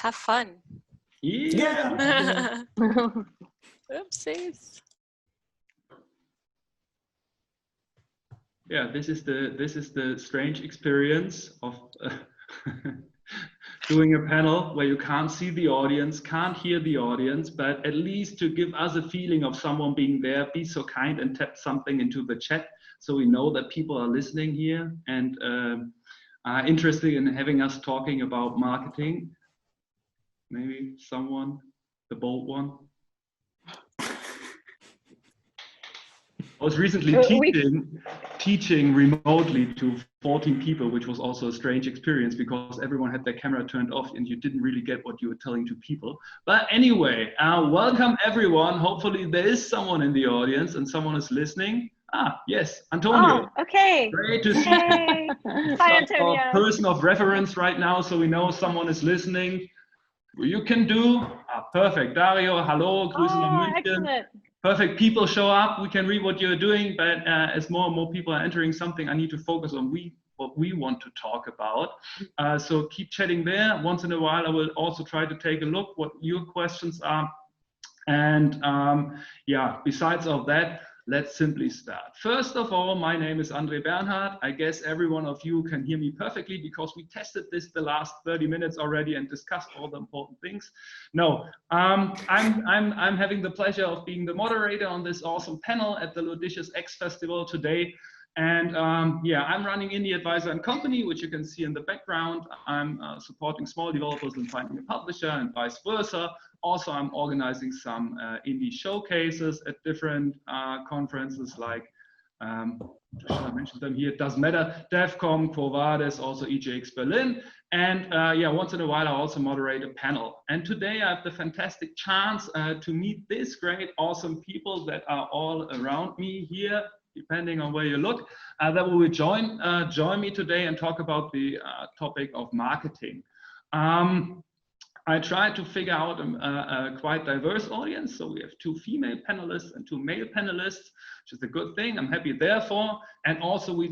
have fun. Yeah. Oopsies. Yeah, this is the strange experience of doing a panel where you can't see the audience, can't hear the audience, but at least to give us a feeling of someone being there, be so kind and tap something into the chat so we know that people are listening here and are interested in having us talking about marketing. Maybe someone, the bold one. I was recently teaching remotely to 14 people, which was also a strange experience because everyone had their camera turned off and you didn't really get what you were telling to people. But anyway, welcome everyone. Hopefully there is someone in the audience and someone is listening. Ah, yes, Antonio. Oh, okay. Great to see you. Hi, Antonio. Person of reference right now, so we know someone is listening. You can do. Perfect. Dario, hello. Grüße nach München. Excellent. Perfect. People show up. We can read what you're doing, but as more and more people are entering something, I need to focus on what we want to talk about. So keep chatting there. Once in a while, I will also try to take a look what your questions are. And yeah, besides all that, let's simply start. First of all, my name is André Bernhardt. I guess every one of you can hear me perfectly because we tested this the last 30 minutes already and discussed all the important things. No, I'm having the pleasure of being the moderator on this awesome panel at the Ludicious X Festival today. And yeah, I'm running IndieAdvisor Company, which you can see in the background. I'm supporting small developers in finding a publisher and vice versa. Also, I'm organizing some indie showcases at different conferences like, should I mention them here? It doesn't matter. devcom, Quo Vadis, also EGX Berlin. And yeah, once in a while, I also moderate a panel. And today I have the fantastic chance to meet these great, awesome people that are all around me here, depending on where you look, that will join me today and talk about the topic of marketing. I tried to figure out a quite diverse audience. So we have 2 female panelists and 2 male panelists, which is a good thing. I'm happy therefore. And also we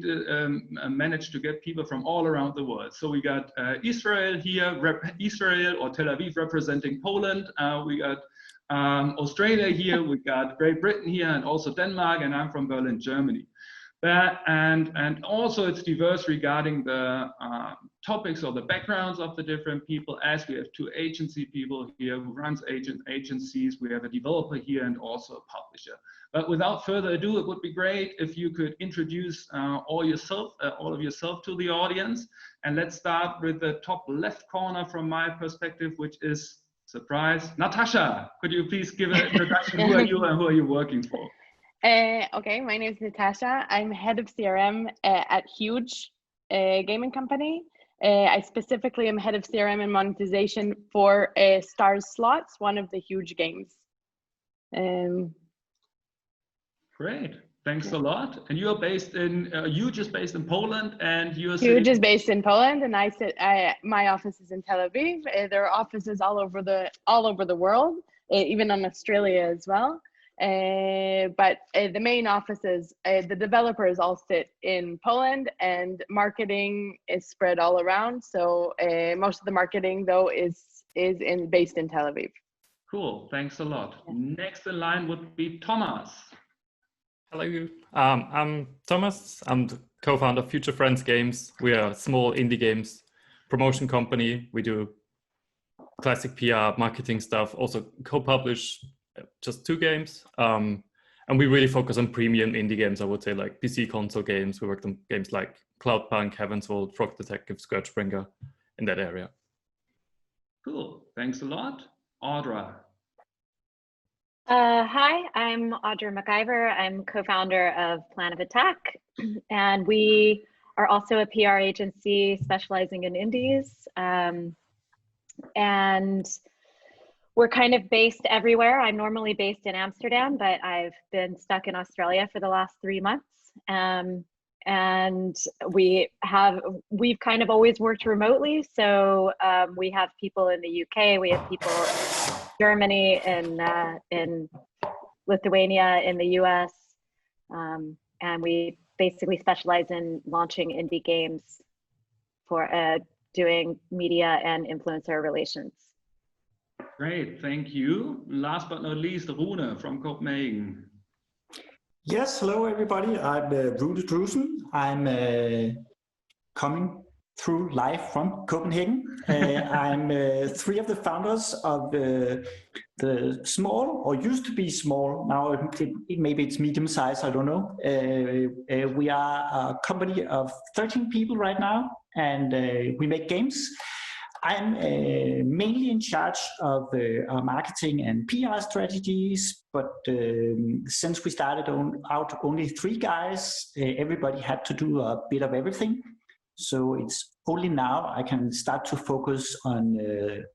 managed to get people from all around the world. So we got Israel here, Israel or Tel Aviv representing Poland. We got Australia here, we got Great Britain here, and also Denmark, and I'm from Berlin, Germany. And also it's diverse regarding the topics or the backgrounds of the different people, as we have 2 agency people here who runs agencies. We have a developer here and also a publisher. But without further ado, it would be great if you could introduce all of yourself to the audience. And let's start with the top left corner from my perspective, which is, surprise, Natasha. Could you please give an introduction? Who are you and who are you working for? Okay, my name is Natasha. I'm head of CRM at Huge Gaming Company. I specifically am head of CRM and monetization for Stars Slots, one of the Huge games. Great, thanks a lot. And you're based in, Huge is based in Poland, and you're Huge is based in Poland, and my office is in Tel Aviv. There are offices all over the world, even in Australia as well. But the main offices, the developers all sit in Poland, and marketing is spread all around. So most of the marketing though is based in Tel Aviv. Cool, thanks a lot. Next in line would be Thomas. Hello, I'm Thomas. I'm the co-founder of Future Friends Games. We are a small indie games promotion company. We do classic PR, marketing stuff, also co-publish just 2 games. And we really focus on premium indie games, I would say, like PC console games. We worked on games like Cloudpunk, Heaven's Vault, Frog Detective, Scourgebringer, in that area. Cool, thanks a lot. Audra. Hi, I'm Audra McIver. I'm co-founder of Plan of Attack, and we are also a PR agency specializing in indies. And we're kind of based everywhere. I'm normally based in Amsterdam, but I've been stuck in Australia for the last 3 months. And we've kind of always worked remotely. So we have people in the UK, we have people in Germany, in Lithuania, in the US. And we basically specialize in launching indie games for doing media and influencer relations. Great, thank you. Last but not least, Rune from Copenhagen. Yes, hello everybody. I'm Rune Drewsen. I'm coming through live from Copenhagen. I'm three of the founders of the small, or used to be small, now maybe it's medium size, I don't know. We are a company of 13 people right now, and we make games. I'm mainly in charge of our marketing and PR strategies, but since we started out only 3 guys, everybody had to do a bit of everything. So it's only now I can start to focus on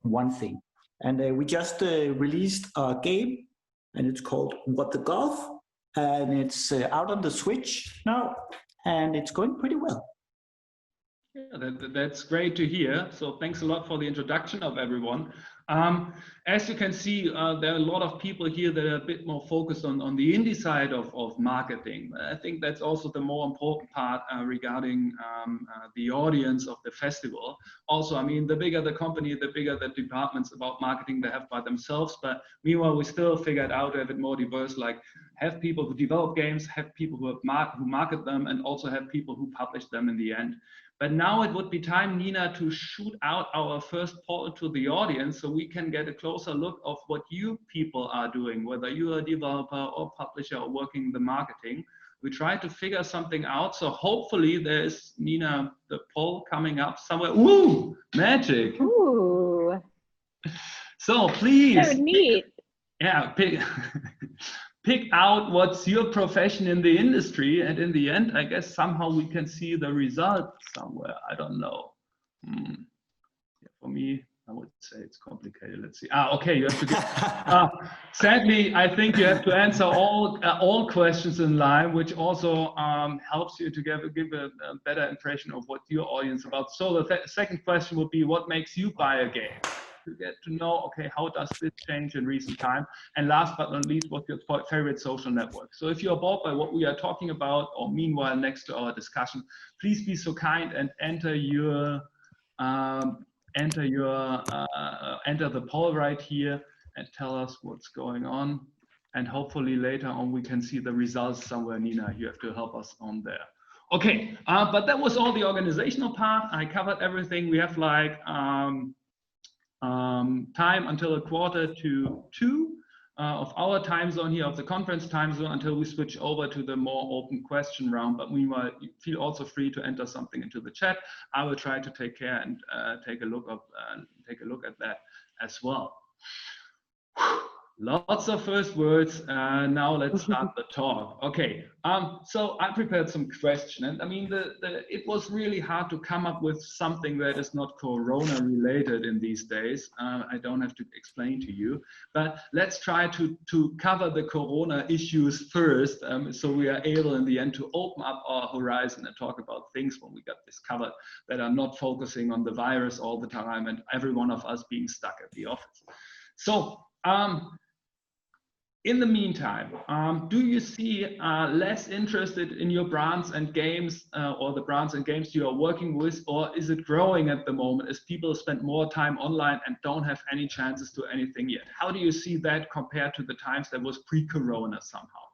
one thing. And we just released a game, and it's called What the Golf, and it's out on the Switch now, and it's going pretty well. Yeah, that's great to hear. So thanks a lot for the introduction of everyone. As you can see, there are a lot of people here that are a bit more focused on the indie side of marketing. I think that's also the more important part regarding the audience of the festival. Also, I mean, the bigger the company, the bigger the departments about marketing they have by themselves. But meanwhile, we still figured out to have it more diverse, like have people who develop games, have people who market them, and also have people who publish them in the end. But now it would be time, Nina, to shoot out our first poll to the audience so we can get a closer look of what you people are doing, whether you're a developer or publisher or working the marketing. We try to figure something out. So hopefully there's, Nina, the poll coming up somewhere. Woo! Magic! Ooh. So please. So neat. Yeah, pick out what's your profession in the industry, and in the end, I guess somehow we can see the result somewhere. I don't know. Yeah, for me, I would say it's complicated. Let's see. Okay, you have to get. Sadly, I think you have to answer all questions in line, which also helps you to give a better impression of what your audience is about. So the second question would be, what makes you buy a game? To get to know, okay, how does this change in recent time? And last but not least, what's your favorite social network? So if you're bored by what we are talking about, or meanwhile next to our discussion, please be so kind and enter the poll right here and tell us what's going on. And hopefully later on we can see the results somewhere. Nina, you have to help us on there. Okay, but that was all the organizational part. I covered everything. We have like time until 1:45 of our time zone here, of the conference time zone, until we switch over to the more open question round. But meanwhile, you feel also free to enter something into the chat. I will try to take care and take a look at that as well. Lots of first words. Now let's start the talk. Okay, so I prepared some questions, and I mean, it was really hard to come up with something that is not Corona related in these days. I don't have to explain to you, but let's try to cover the Corona issues first, so we are able in the end to open up our horizon and talk about things when we got this covered that are not focusing on the virus all the time and every one of us being stuck at the office. So, in the meantime, do you see less interested in your brands and games or the brands and games you are working with, or is it growing at the moment as people spend more time online and don't have any chances to anything yet? How do you see that compared to the times that was pre-Corona somehow?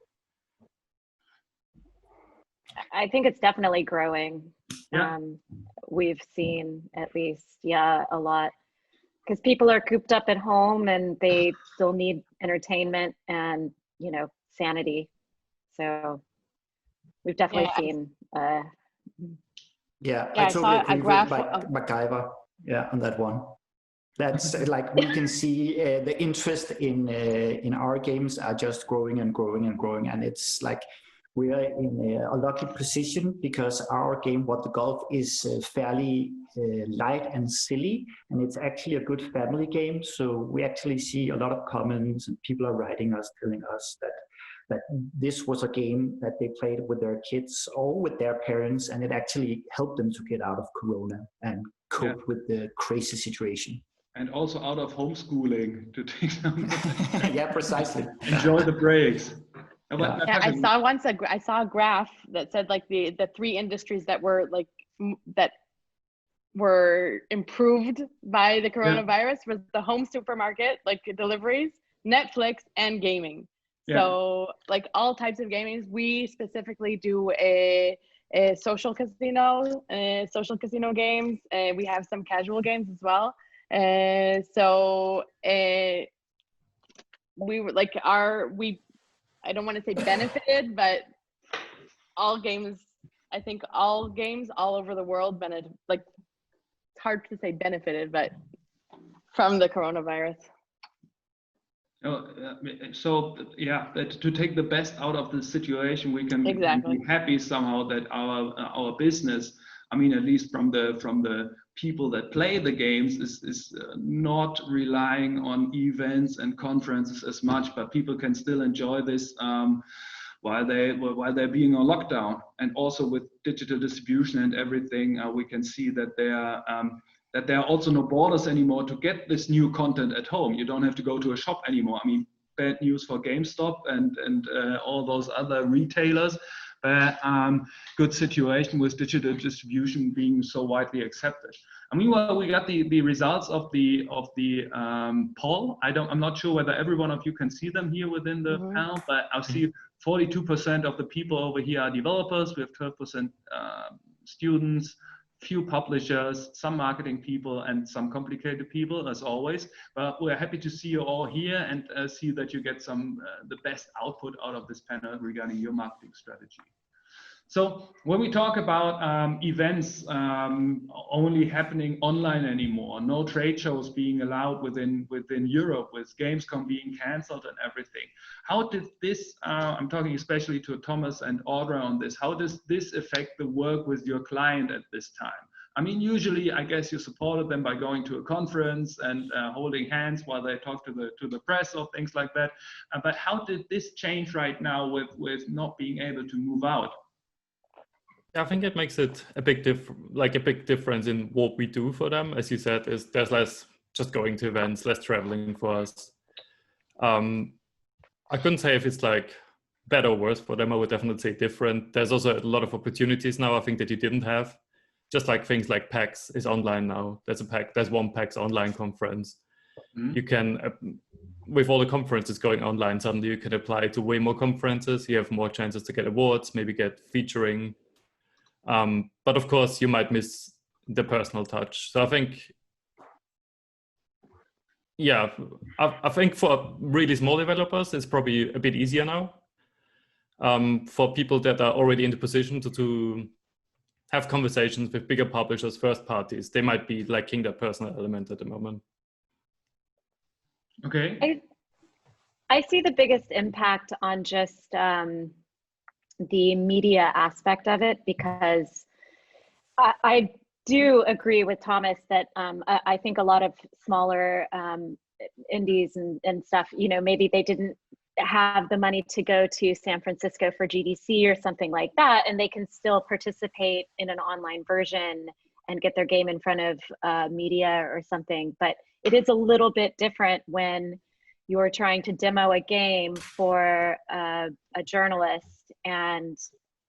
I think it's definitely growing. Yeah. We've seen at least, yeah, a lot. Because people are cooped up at home and they still need entertainment and, you know, sanity. So we've definitely seen. I I totally saw agree a graph with McIver. Yeah, on that one. That's like we can see the interest in our games are just growing and growing and growing, and it's like we are in a lucky position because our game, What the Golf, is fairly light and silly, and it's actually a good family game. So we actually see a lot of comments, and people are writing us, telling us that this was a game that they played with their kids or with their parents, and it actually helped them to get out of Corona and cope with the crazy situation. And also out of homeschooling to take some. Yeah, precisely. Enjoy the breaks. Yeah, I saw a graph that said like the 3 industries that were like that were improved by the coronavirus was the home supermarket, like deliveries, Netflix, and gaming. So like all types of gaming. We specifically do a social casino games. We have some casual games as well. We were like I don't want to say benefited, but all games all over the world benefited, like it's hard to say benefited, but from the coronavirus. So yeah, to take the best out of the situation, we can be happy somehow that our business, I mean, at least from the people that play the games, is not relying on events and conferences as much, but people can still enjoy this while they're being on lockdown. And also with digital distribution and everything, we can see that there are also no borders anymore to get this new content at home. You don't have to go to a shop anymore. I mean, bad news for GameStop and all those other retailers. Good situation with digital distribution being so widely accepted. I mean, well, we got the results of the poll. I'm not sure whether every one of you can see them here within the panel, but I see 42% of the people over here are developers. We have 12% students, few publishers, some marketing people, and some complicated people, as always. But we're happy to see you all here and see that you get the best output out of this panel regarding your marketing strategy. So when we talk about events only happening online anymore, no trade shows being allowed within Europe, with Gamescom being cancelled and everything, how did this, I'm talking especially to Thomas and Audra on this, how does this affect the work with your client at this time? I mean, usually, I guess you supported them by going to a conference and holding hands while they talk to the press or things like that. But how did this change right now with not being able to move out? I think it makes it a big difference in what we do for them. As you said, there's less just going to events, less traveling for us. I couldn't say if it's like better or worse for them. I would definitely say different. There's also a lot of opportunities now, I think, that you didn't have. Just like things like PAX is online now. There's one PAX online conference. You can, with all the conferences going online, suddenly you can apply to way more conferences. You have more chances to get awards, maybe get featuring. But of course, you might miss the personal touch. So I think, yeah, I think for really small developers, it's probably a bit easier now. For people that are already in the position to have conversations with bigger publishers, first parties, they might be lacking that personal element at the moment. Okay. I see the biggest impact on just the media aspect of it, because I do agree with Thomas that I think a lot of smaller indies and stuff, you know, maybe they didn't have the money to go to San Francisco for GDC or something like that, and they can still participate in an online version and get their game in front of media or something. But it is a little bit different when you're trying to demo a game for a journalist and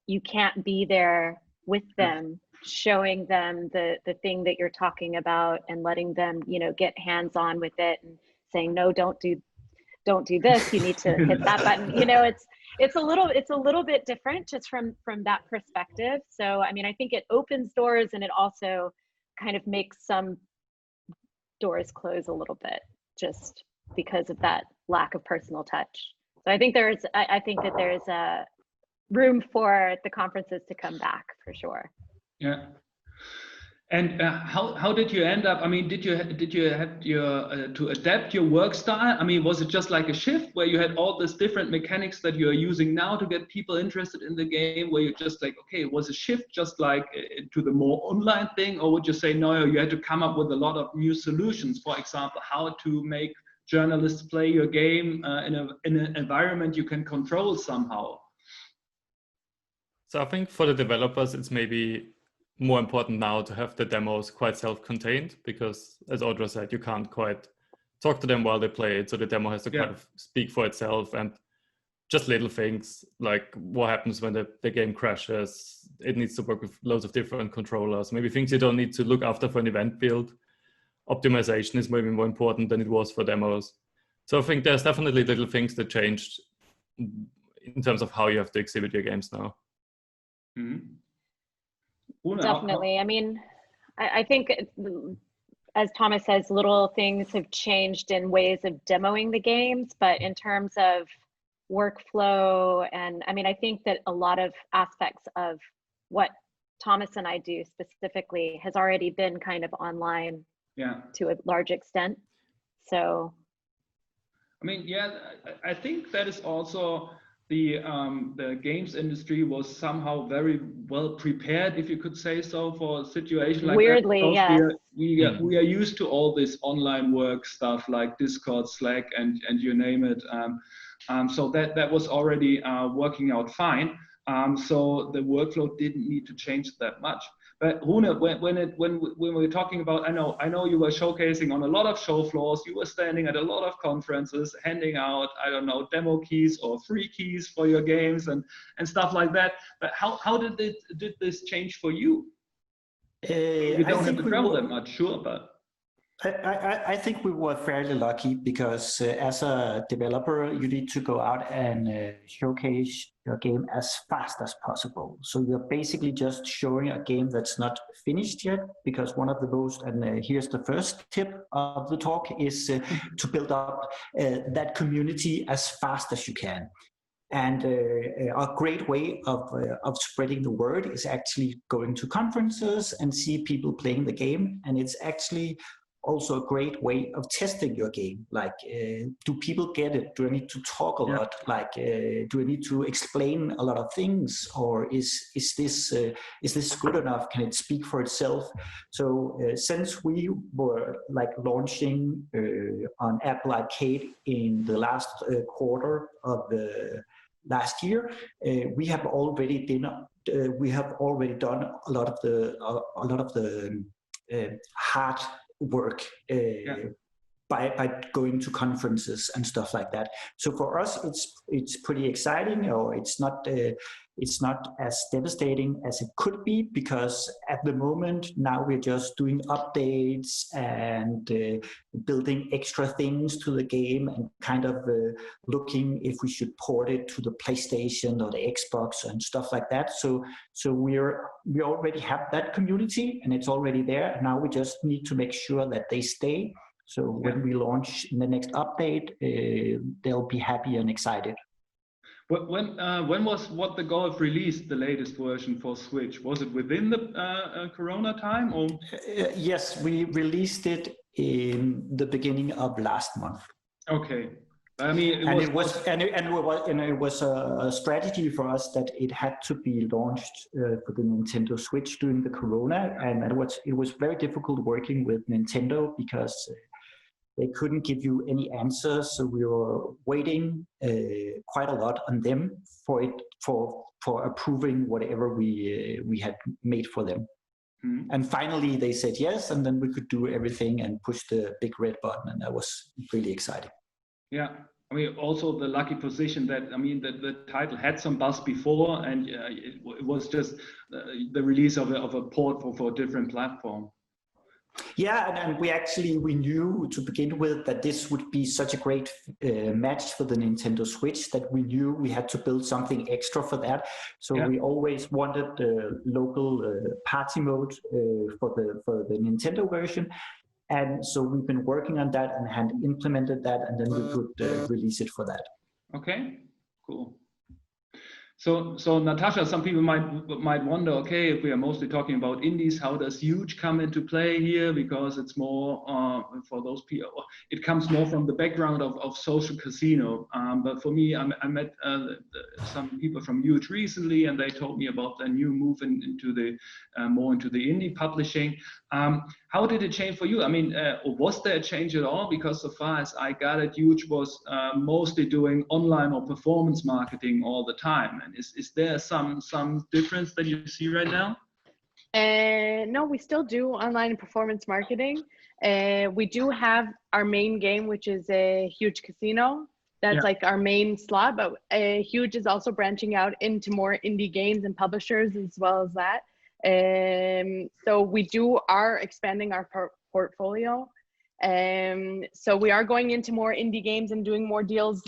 you can't be there with them, showing them the thing that you're talking about and letting them, you know, get hands-on with it and saying, no, don't do this, you need to hit that button. You know, it's a little bit different just from that perspective. So I mean, I think it opens doors and it also kind of makes some doors close a little bit just because of that lack of personal touch. So I think that there's a room for the conferences to come back for sure. Yeah. And how did you end up? I mean, did you have to adapt your work style? I mean, was it just like a shift where you had all these different mechanics that you are using now to get people interested in the game? Where you just like, okay, was a shift just like to the more online thing, or would you say no? You had to come up with a lot of new solutions. For example, how to make journalists play your game in an environment you can control somehow. So I think for the developers, it's maybe more important now to have the demos quite self-contained, because as Audra said, you can't quite talk to them while they play it. So the demo has to kind of speak for itself. And just little things like what happens when the game crashes. It needs to work with loads of different controllers. Maybe things you don't need to look after for an event build. Optimization is maybe more important than it was for demos. So I think there's definitely little things that changed in terms of how you have to exhibit your games now. Mm-hmm. Definitely. I mean, I think, as Thomas says, little things have changed in ways of demoing the games, but in terms of workflow, and I mean, I think that a lot of aspects of what Thomas and I do specifically has already been kind of online to a large extent. So, I mean, yeah, I think that is also the games industry was somehow very well prepared, if you could say so, for a situation like weirdly, that. yes. We are used to all this online work stuff like Discord, Slack, and you name it. So that was already working out fine. So the workflow didn't need to change that much. But Rune, when we were talking about, I know you were showcasing on a lot of show floors. You were standing at a lot of conferences, handing out, I don't know, demo keys or free keys for your games and stuff like that. But how did this change for you? You don't have to travel that much, sure, but. I think we were fairly lucky because as a developer, you need to go out and showcase your game as fast as possible. So you're basically just showing a game that's not finished yet, because one of the most, and here's the first tip of the talk, is to build up that community as fast as you can. And a great way of spreading the word is actually going to conferences and see people playing the game. And it's actually also a great way of testing your game. Like, do people get it? Do I need to talk a lot? Like, do I need to explain a lot of things? Or is this good enough? Can it speak for itself? So since we were like launching on Apple Arcade in the last quarter of the last year, we have already done a lot of the hard work by going to conferences and stuff like that. So for us, it's pretty exciting, or it's not as devastating as it could be, because at the moment now we're just doing updates and building extra things to the game and kind of looking if we should port it to the PlayStation or the Xbox and stuff like that. So we already have that community and it's already there. Now we just need to make sure that they stay. So when we launch the next update, they'll be happy and excited. When was What the Golf released, the latest version for Switch? Was it within the Corona time, or? Yes, we released it in the beginning of last month. Okay, I mean, it was a strategy for us that it had to be launched for the Nintendo Switch during the Corona, and it was very difficult working with Nintendo because they couldn't give you any answers, so we were waiting quite a lot on them for approving whatever we had made for them. Mm-hmm. And finally, they said yes, and then we could do everything and push the big red button, and that was really exciting. Yeah, I mean, also the lucky position that, I mean, the title had some buzz before, and it was just the release of a port for a different platform. Yeah, and we knew to begin with that this would be such a great match for the Nintendo Switch that we knew we had to build something extra for that. So we always wanted the local party mode for the Nintendo version. And so we've been working on that and had implemented that, and then we could release it for that. Okay, cool. So Natasha, some people might wonder, okay, if we are mostly talking about indies, how does Huge come into play here? Because it's more for those people, it comes more from the background of social casino. But for me, I met some people from Huge recently, and they told me about their new move into the more into the indie publishing. How did it change for you? I mean, was there a change at all? Because so far as I got it, Huge was mostly doing online or performance marketing all the time. And is there some difference that you see right now? No, we still do online performance marketing. We do have our main game, which is a Huge Casino. That's like our main slot, but Huge is also branching out into more indie games and publishers as well as that. So we are expanding our portfolio. So we are going into more indie games and doing more deals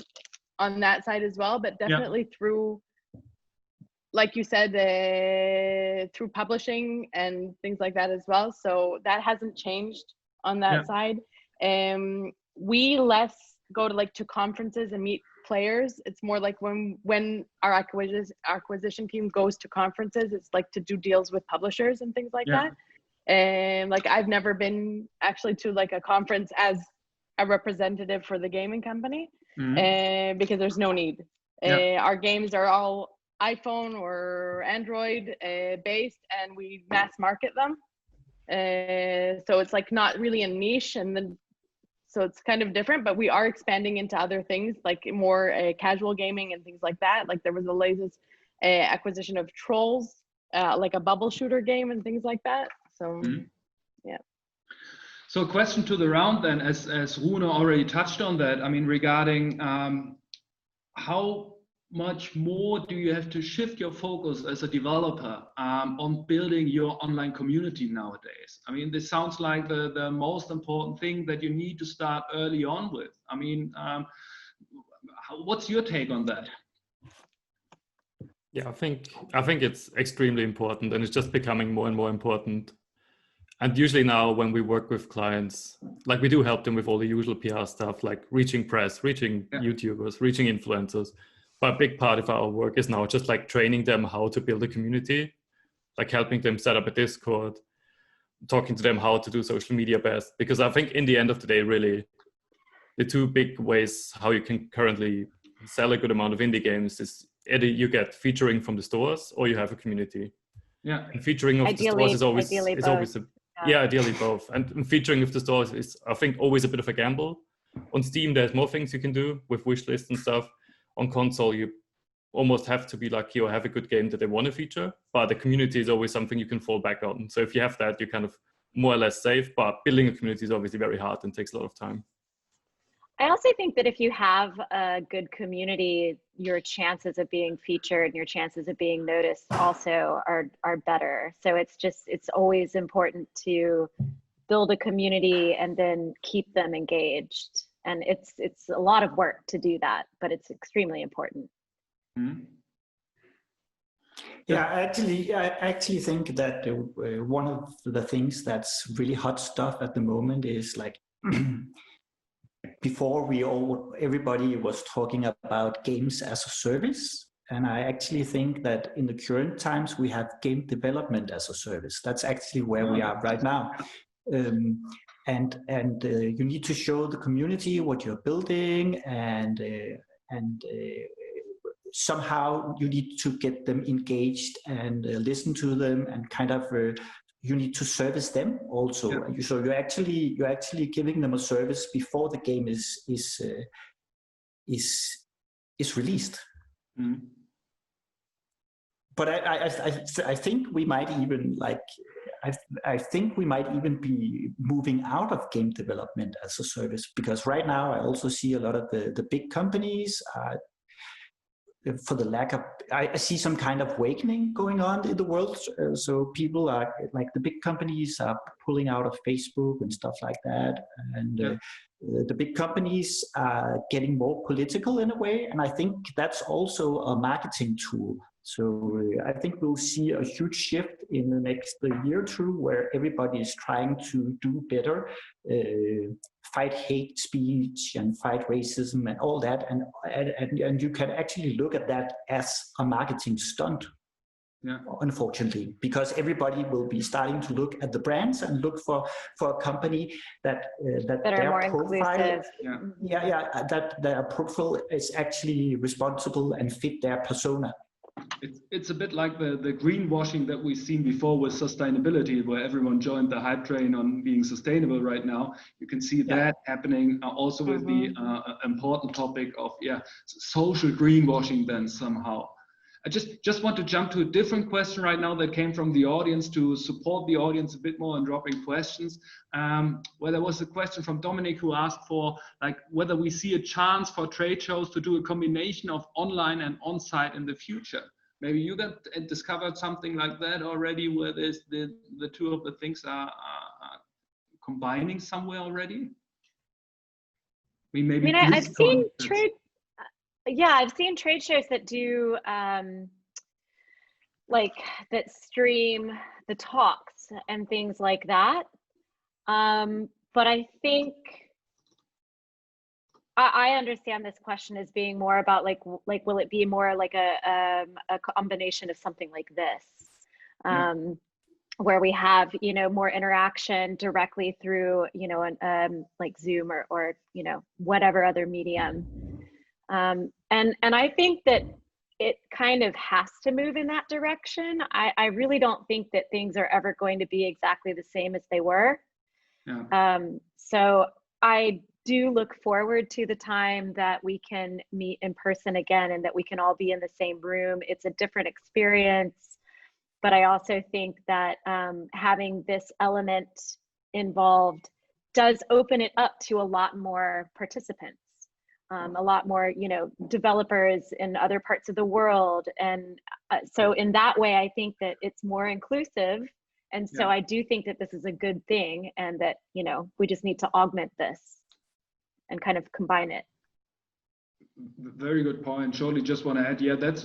on that side as well, but definitely through, like you said, through publishing and things like that as well. So that hasn't changed on that side. We less go to conferences and meet players. It's more like when our acquisition team goes to conferences, it's like to do deals with publishers and things like that. And like I've never been actually to like a conference as a representative for the gaming company, because there's no need. Our games are all iPhone or Android based, and we mass market them. So it's like not really a niche, and then so it's kind of different, but we are expanding into other things like more casual gaming and things like that. Like there was the latest acquisition of Trolls, like a bubble shooter game and things like that. So So a question to the round then, as Rune already touched on that, I mean, regarding how much more do you have to shift your focus as a developer on building your online community nowadays? I mean, this sounds like the most important thing that you need to start early on with. I mean, what's your take on that? Yeah, I think it's extremely important, and it's just becoming more and more important. And usually now when we work with clients, like we do help them with all the usual PR stuff, like reaching press, reaching YouTubers, reaching influencers. But a big part of our work is now just like training them how to build a community, like helping them set up a Discord, talking to them how to do social media best. Because I think in the end of the day, really, the two big ways how you can currently sell a good amount of indie games is either you get featuring from the stores or you have a community. Yeah, and featuring of the stores is always ideally both. And featuring of the stores is, I think, always a bit of a gamble. On Steam, there's more things you can do with wish lists and stuff. On console, you almost have to be lucky or have a good game that they want to feature, but the community is always something you can fall back on. So if you have that, you're kind of more or less safe, but building a community is obviously very hard and takes a lot of time. I also think that if you have a good community, your chances of being featured and your chances of being noticed also are better. So it's always important to build a community and then keep them engaged. And it's a lot of work to do that, but it's extremely important. Yeah, I actually think that one of the things that's really hot stuff at the moment is like before everybody was talking about games as a service. And I actually think that in the current times, we have game development as a service. That's actually where we are right now. And you need to show the community what you're building, and somehow you need to get them engaged and listen to them, and kind of you need to service them also. Yeah. So you're actually giving them a service before the game is released. Mm. But I think we might even I think we might even be moving out of game development as a service, because right now I also see a lot of the big companies for the lack of, I see some kind of awakening going on in the world. So people are like, the big companies are pulling out of Facebook and stuff like that. And the big companies are getting more political in a way. And I think that's also a marketing tool. So I think we'll see a huge shift in the next year or two, where everybody is trying to do better, fight hate speech and fight racism and all that. And you can actually look at that as a marketing stunt, unfortunately, because everybody will be starting to look at the brands and look for a company that their more profile, inclusive. That their profile is actually responsible and fit their persona. It's a bit like the greenwashing that we've seen before with sustainability, where everyone joined the hype train on being sustainable right now. You can see that happening also with the important topic of social greenwashing then somehow. I just want to jump to a different question right now that came from the audience to support the audience a bit more in dropping questions. Where there was a question from Dominic who asked for like whether we see a chance for trade shows to do a combination of online and on-site in the future. Maybe you got discovered something like that already, where there's the two of the things are combining somewhere already. I've seen trade. Yeah, I've seen trade shows that do like that stream the talks and things like that. But I think I understand this question as being more about like will it be more like a combination of something like this, where we have more interaction directly through like Zoom or whatever other medium. And I think that it kind of has to move in that direction. I really don't think that things are ever going to be exactly the same as they were. Yeah. So I do look forward to the time that we can meet in person again and that we can all be in the same room. It's a different experience, but I also think that having this element involved does open it up to a lot more participants. A lot more, developers in other parts of the world. And so in that way, I think that it's more inclusive. And so I do think that this is a good thing and that, we just need to augment this and kind of combine it. Very good point. Surely just want to add,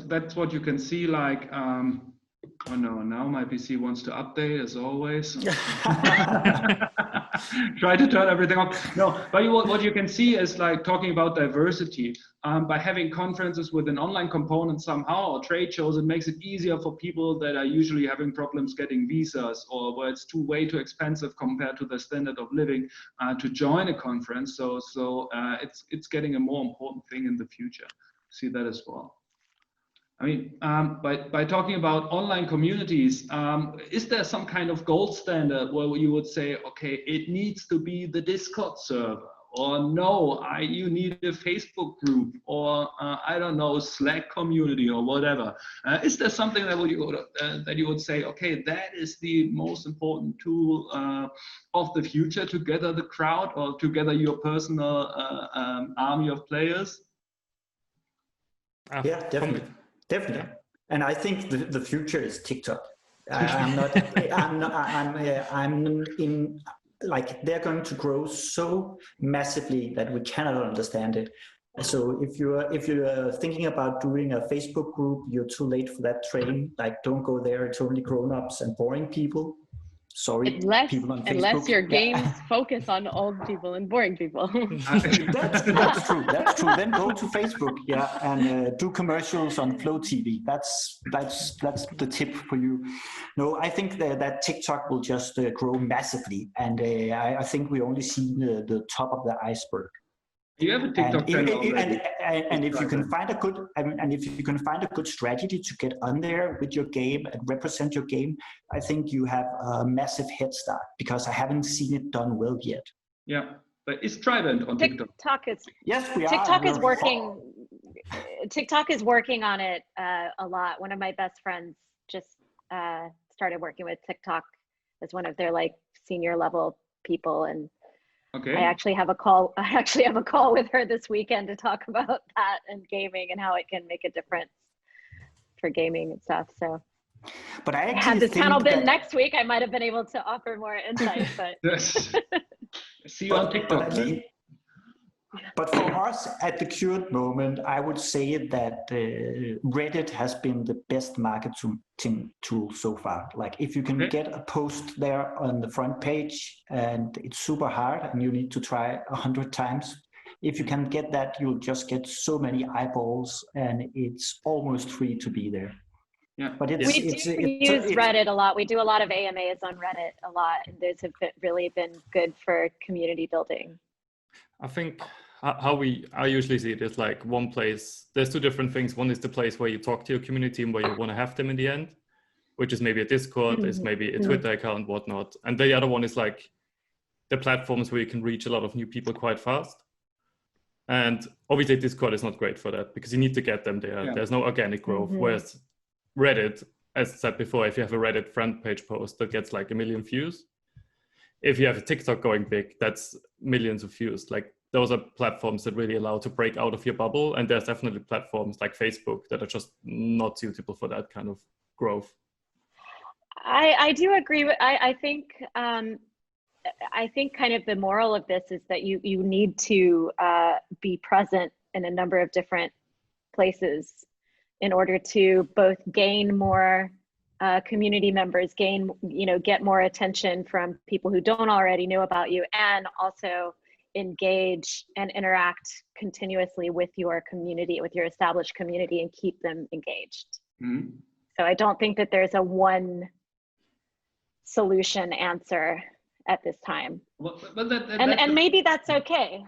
that's what you can see like, oh no, now my PC wants to update as always. Try to turn everything off. No, but what you can see is like talking about diversity. By having conferences with an online component somehow or trade shows, it makes it easier for people that are usually having problems getting visas or where it's way too expensive compared to the standard of living to join a conference. So it's getting a more important thing in the future. See that as well. I mean, by talking about online communities, is there some kind of gold standard where you would say, okay, it needs to be the Discord server, or no, you need a Facebook group, or I don't know, Slack community or whatever? Is there something that you would say, okay, that is the most important tool of the future to gather the crowd or to gather your personal army of players? Yeah, definitely. Definitely, and I think the future is TikTok. I'm in like they're going to grow so massively that we cannot understand it. So if you're thinking about doing a Facebook group, you're too late for that train. Like, don't go there. It's only grown-ups and boring people. Sorry, people on Facebook. Unless your games focus on old people and boring people. That's true. That's true. Then go to Facebook, and do commercials on Flow TV. That's the tip for you. No, I think that TikTok will just grow massively, and I think we only see the top of the iceberg. You have a TikTok channel already. And if you can find a good strategy to get on there with your game and represent your game, I think you have a massive head start, because I haven't seen it done well yet. Yeah, but it's Trident on TikTok. TikTok is working. TikTok is working on it a lot. One of my best friends just started working with TikTok as one of their like senior level people, and okay. I actually have a call with her this weekend to talk about that and gaming and how it can make a difference for gaming and stuff. So, but I actually had this panel been next week, I might have been able to offer more insight. But see you on TikTok. But for us at the current moment, I would say that Reddit has been the best marketing tool so far. Like, if you can get a post there on the front page, and it's super hard and you need to try 100 times. If you can get that, you'll just get so many eyeballs, and it's almost free to be there. Yeah, but we use Reddit a lot. We do a lot of AMAs on Reddit a lot, and those have really been good for community building. I think how I usually see it is like one place. There's two different things. One is the place where you talk to your community and where you want to have them in the end, which is maybe a Discord, is maybe a Twitter account, whatnot. And the other one is like the platforms where you can reach a lot of new people quite fast. And obviously Discord is not great for that, because you need to get them there. Yeah. There's no organic growth. Whereas Reddit, as I said before, if you have a Reddit friend page post that gets like 1 million views, if you have a TikTok going big, that's millions of views. Like those are platforms that really allow to break out of your bubble. And there's definitely platforms like Facebook that are just not suitable for that kind of growth. I do agree with, I think kind of the moral of this is that you need to be present in a number of different places in order to both gain more community members, get more attention from people who don't already know about you, and also engage and interact continuously with your community, with your established community, and keep them engaged. Mm-hmm. So I don't think that there's a one solution answer at this time. And maybe that's okay.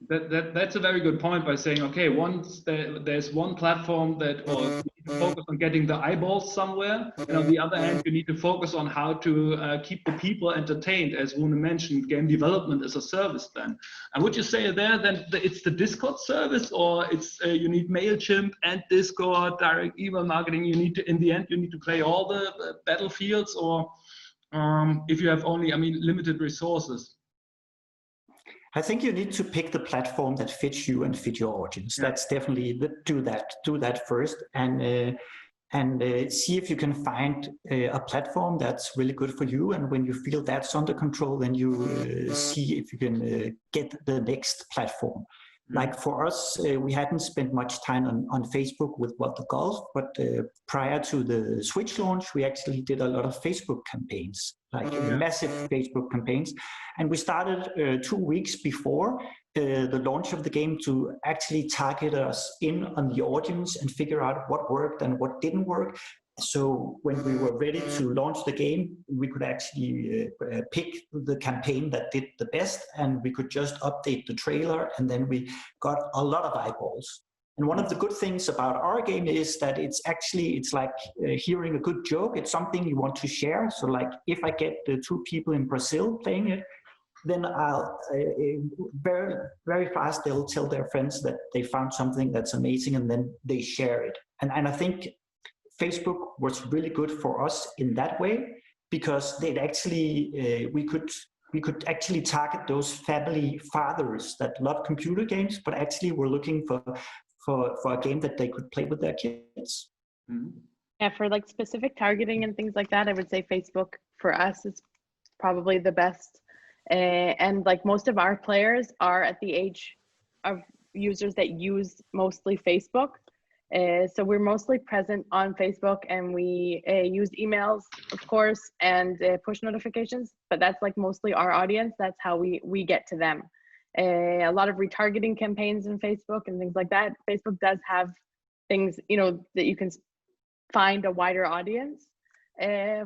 That's a very good point by saying, okay, once there's one platform that or you need to focus on getting the eyeballs somewhere, and on the other hand, you need to focus on how to keep the people entertained, as Rune mentioned, game development is a service then. And would you say there then it's the Discord service, or it's you need MailChimp and Discord, direct email marketing, you need to, in the end, you need to play all the battlefields, or if you have only, limited resources? I think you need to pick the platform that fits you and fit your audience. Yeah. That's definitely do that first, and see if you can find a platform that's really good for you. And when you feel that's under control, then you see if you can get the next platform. Like for us, we hadn't spent much time on Facebook with What the Golf, but prior to the Switch launch, we actually did a lot of Facebook campaigns, like massive Facebook campaigns. And we started 2 weeks before the launch of the game to actually target us in on the audience and figure out what worked and what didn't work. So when we were ready to launch the game, we could actually pick the campaign that did the best, and we could just update the trailer, and then we got a lot of eyeballs. And one of the good things about our game is that it's like hearing a good joke. It's something you want to share. So like if I get the 2 people in Brazil playing it, then I'll very, very fast they'll tell their friends that they found something that's amazing, and then they share it. And I think Facebook was really good for us in that way, because they'd actually we could actually target those family fathers that love computer games, but actually were looking for a game that they could play with their kids. Mm-hmm. Yeah, for like specific targeting and things like that, I would say Facebook for us is probably the best. And like most of our players are at the age of users that use mostly Facebook. So we're mostly present on Facebook, and we use emails, of course, and push notifications, but that's like mostly our audience. That's how we get to them. A lot of retargeting campaigns in Facebook and things like that. Facebook does have things, that you can find a wider audience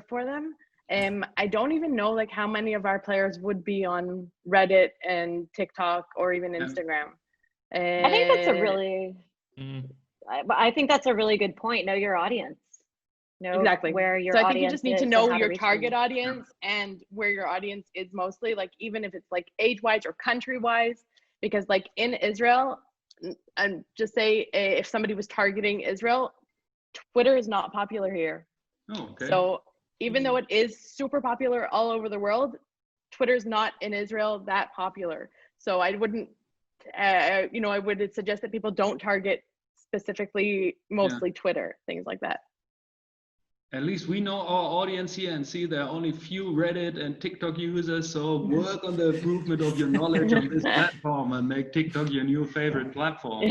for them. I don't even know like how many of our players would be on Reddit and TikTok or even Instagram. I think that's a really... I think that's a really good point. Know your audience. Know exactly where your audience is. So I think you just need to know your target audience and where your audience is mostly, like even if it's like age-wise or country-wise, because like in Israel, and just say if somebody was targeting Israel, Twitter is not popular here. Oh, okay. So even though it is super popular all over the world, Twitter's not in Israel that popular. So I wouldn't, I would suggest that people don't target specifically mostly Twitter, things like that. At least we know our audience here and see there are only few Reddit and TikTok users, so work on the improvement of your knowledge on this platform and make TikTok your new favorite platform.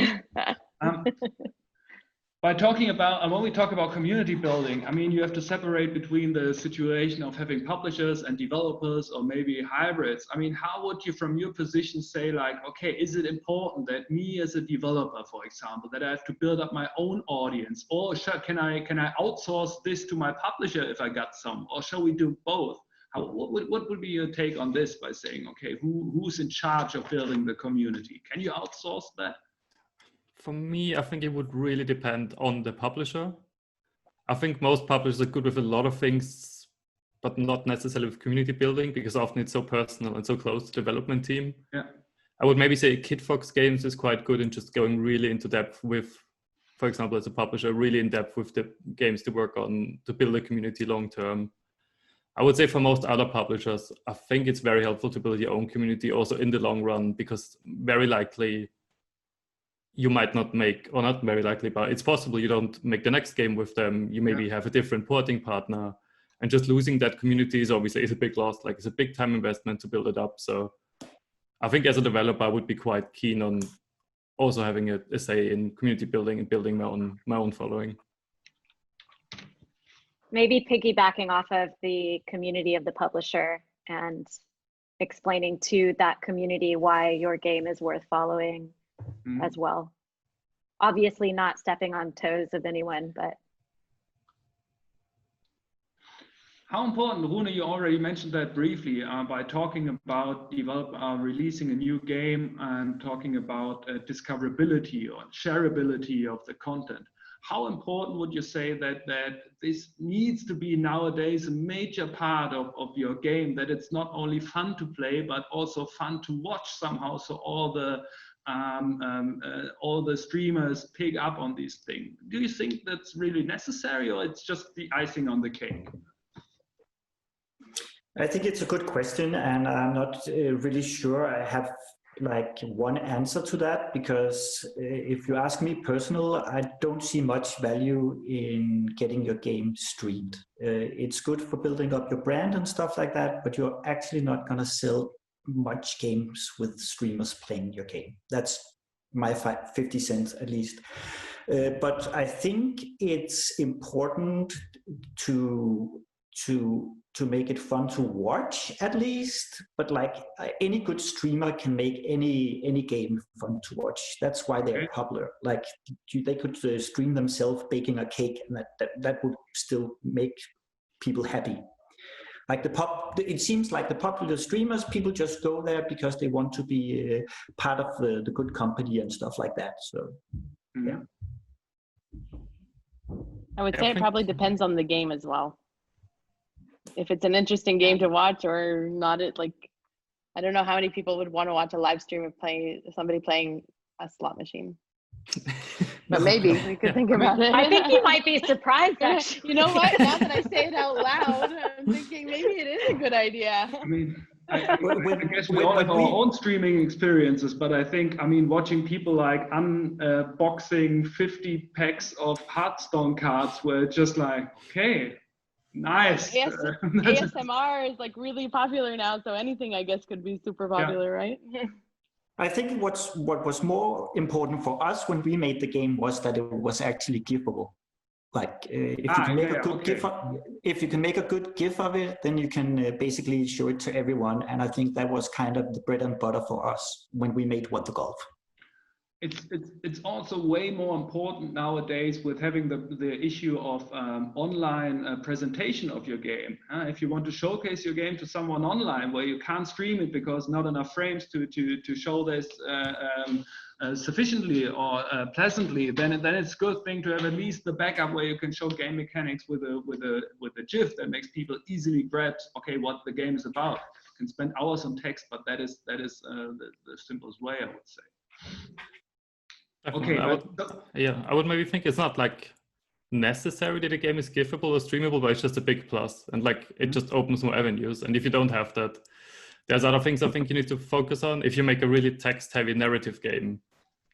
When we talk about community building, you have to separate between the situation of having publishers and developers, or maybe hybrids. How would you, from your position, say like, okay, is it important that me as a developer, for example, that I have to build up my own audience, or can I outsource this to my publisher if I got some, or shall we do both? What would be your take on this by saying, okay, who's in charge of building the community? Can you outsource that? For me, I think it would really depend on the publisher. I think most publishers are good with a lot of things, but not necessarily with community building, because often it's so personal and so close to the development team. Yeah. I would maybe say Kid Fox Games is quite good in just going really into depth with, for for example, as a publisher, really in depth with the games to work on, to build a community long term. I would say for most other publishers, I think it's very helpful to build your own community also in the long run, because very likely you might not make, or not very likely, but it's possible you don't make the next game with them. You maybe have a different porting partner, and just losing that community is obviously a big loss. Like, it's a big time investment to build it up. So I think as a developer, I would be quite keen on also having a say in community building and building my own following. Maybe piggybacking off of the community of the publisher and explaining to that community why your game is worth following as well. Obviously not stepping on toes of anyone, but. How important, Rune, you already mentioned that briefly by talking about releasing a new game and talking about discoverability or shareability of the content. How important would you say that this needs to be nowadays a major part of your game, that it's not only fun to play, but also fun to watch somehow, so all the streamers pick up on these things? Do you think that's really necessary, or it's just the icing on the cake? I think it's a good question, and I'm not really sure I have like one answer to that, because if you ask me personal, I don't see much value in getting your game streamed. It's good for building up your brand and stuff like that, but you're actually not going to sell much games with streamers playing your game. That's my 50 cents at least. But I think it's important to make it fun to watch at least, but like any good streamer can make any game fun to watch. That's why they're popular. Like they could stream themselves baking a cake, and that would still make people happy. Like it seems like the popular streamers, people just go there because they want to be part of the good company and stuff like that. So yeah. I would say it probably depends on the game as well. If it's an interesting game to watch or not, I don't know how many people would want to watch a live stream of somebody playing a slot machine. But maybe we could think about it. I think you might be surprised, actually. You know what? Now that I say it out loud, I'm thinking maybe it is a good idea. I mean, I guess we all have our own streaming experiences, but I think, watching people like unboxing 50 packs of Hearthstone cards, where it's just like, okay, nice. ASMR is like really popular now, so anything I guess could be super popular, right? I think what was more important for us when we made the game was that it was actually giveable. Like if you can make a good GIF, if you can make a good GIF of it, then you can basically show it to everyone. And I think that was kind of the bread and butter for us when we made What the Golf. It's also way more important nowadays with having the issue of online presentation of your game. If you want to showcase your game to someone online where you can't stream it because not enough frames to show this sufficiently or pleasantly, then it's a good thing to have at least the backup where you can show game mechanics with a GIF that makes people easily grasp what the game is about. You can spend hours on text, but that is the simplest way, I would say. Definitely. I would maybe think it's not like necessary that a game is giveable or streamable, but it's just a big plus, and like it just opens more avenues. And if you don't have that, there's other things I think you need to focus on. If you make a really text-heavy narrative game,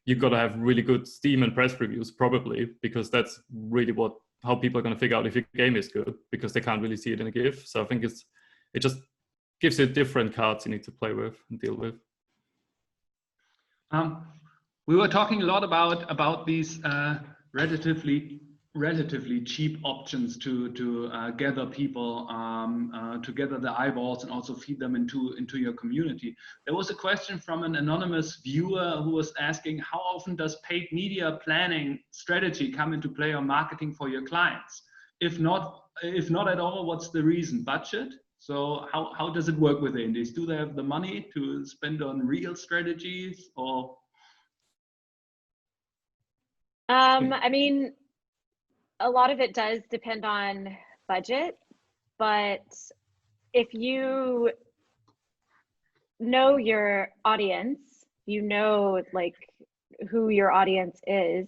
you got to have really good Steam and press reviews, probably, because that's really how people are going to figure out if your game is good, because they can't really see it in a GIF. So I think it just gives you different cards you need to play with and deal with. We were talking a lot about these relatively cheap options to gather people, to gather the eyeballs and also feed them into your community. There was a question from an anonymous viewer who was asking, how often does paid media planning strategy come into play on marketing for your clients? If not at all, what's the reason? Budget? So how does it work with the indies? Do they have the money to spend on real strategies, or? I mean, a lot of it does depend on budget, but if you know your audience, you know like who your audience is,